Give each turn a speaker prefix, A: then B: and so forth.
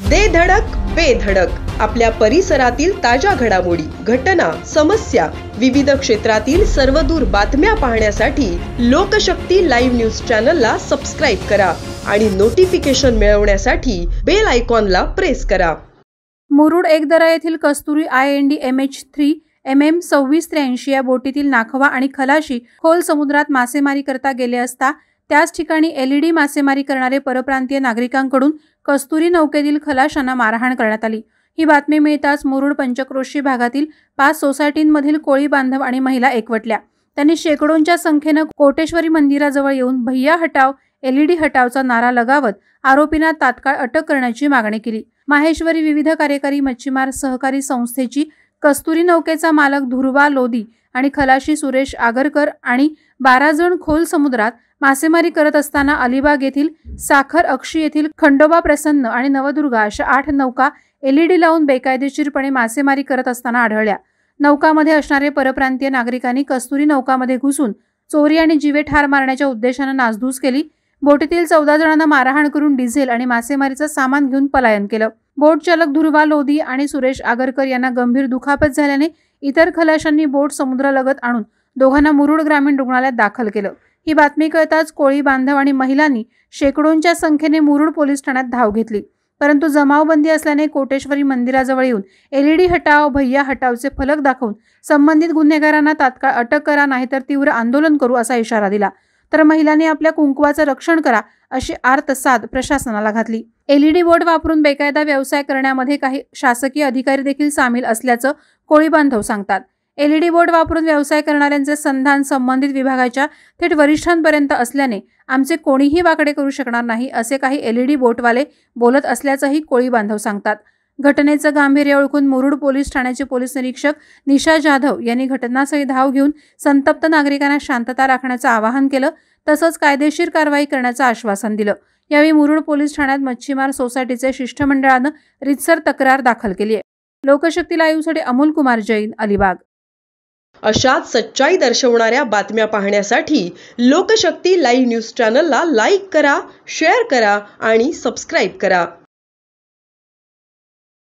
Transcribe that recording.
A: दे धडक बेधडक आपल्या परिसरातील ताज्या घडामोडी, घटना, समस्या, विविध क्षेत्रातील सर्वदूर बातम्या पाहण्यासाठी लोकशक्ती लाईव्ह न्यूज चॅनलला सबस्क्राईब करा आणि नोटिफिकेशन मिळवण्यासाठी बेल आयकॉनला प्रेस करा.
B: मुरुड एकदरा येथील कस्तुरी IND MH3 MM 2683 या बोटीतील नाखवा आणि खलाशी खोल समुद्रात मासेमारी करता गेले असता त्याच ठिकाणी LED मासेमारी करणारे परप्रांतीय नागरिकांकडून कस्तुरी नौकेतील खलाशांना मारहाण करण्यात आली. ही बातमी मिळताच मुरुड पंचक्रोशी भागातील 5 सोसायटींमधील कोळी बांधव आणि महिला एकवटल्या. त्यांनी शेकडोंच्या संख्येने कोटेश्वरी मंदिराजवळ येऊन भैया हटाव, LED हटावचा नारा लगावत आरोपींना तात्काळ अटक करण्याची मागणी केली. माहेश्वरी विविध कार्यकारी मच्छीमार सहकारी संस्थेची कस्तुरी नौकेचा मालक धुर्वा लोधी आणि खलाशी सुरेश आगरकर आणि 12 जण खोल समुद्रात मासेमारी करत असताना अलिबाग येथील साखर अक्षी येथील खंडोबा प्रसन्न आणि नवदुर्गा अशा 8 नौका LED लावून बेकायदेशीरपणे मासेमारी करत असताना आढळल्या. नौकामध्ये असणारे परप्रांतीय नागरिकांनी कस्तुरी नौकामध्ये घुसून चोरी आणि जीवे ठार मारण्याच्या उद्देशाने नासधूस केली. बोटीतील 14 जणांना मारहाण करून डिझेल आणि मासेमारीचं सामान घेऊन पलायन केलं. बोट चालक धुर्वा लोधी आणि सुरेश आगरकर यांना गंभीर दुखापत झाल्याने इतर खलाशांनी बोट समुद्रालगत आणून दोघांना मुरुड ग्रामीण रुग्णालयात दाखल केलं. ही बातमी कळताच कोळी बांधव आणि महिलांनी शेकडोंच्या संख्येने मुरुड पोलीस ठाण्यात धाव घेतली. परंतु जमावबंदी असल्याने कोटेश्वरी मंदिराजवळ येऊन LED हटाव, भैया हटावचे फलक दाखवून संबंधित गुन्हेगारांना तात्काळ अटक करा, नाहीतर तीव्र आंदोलन करू असा इशारा दिला. तर महिलांनी आपल्या कुंकवाचं रक्षण करा अशी आर्तसाद प्रशासनाला घातली. LED बोट वापरून बेकायदा व्यवसाय करण्यामध्ये काही शासकीय अधिकारी देखील सामील असल्याचं कोळी बांधव सांगतात. LED बोट वापरून व्यवसाय करणाऱ्यांचे संधान संबंधित विभागाच्या थेट वरिष्ठांपर्यंत असल्याने आमचे कोणीही वाकडे करू शकणार नाही असे काही LED बोटवाले बोलत असल्याचंही कोळी बांधव सांगतात. घटनेचं गांभीर्य ओळखून मुरुड पोलीस ठाण्याचे पोलीस निरीक्षक निशा जाधव यांनी घटनास्थळी धाव घेऊन संतप्त नागरिकांना शांतता राखण्याचं आवाहन केलं, तसंच कायदेशीर कारवाई करण्याचं आश्वासन दिलं. यावेळी मुरुड पोलीस ठाण्यात मच्छीमार सोसायटीचे शिष्टमंडळानं रितसर तक्रार दाखल केली आहे. लोकशक्ती लाईव्हसाठी अमोल कुमार जैन, अलिबाग.
A: अशाच सच्चाई दर्शवणाऱ्या बातम्या पाहण्यासाठी लोकशक्ती लाईव्ह न्यूज चॅनलला लाईक करा, शेअर करा आणि सबस्क्राईब करा.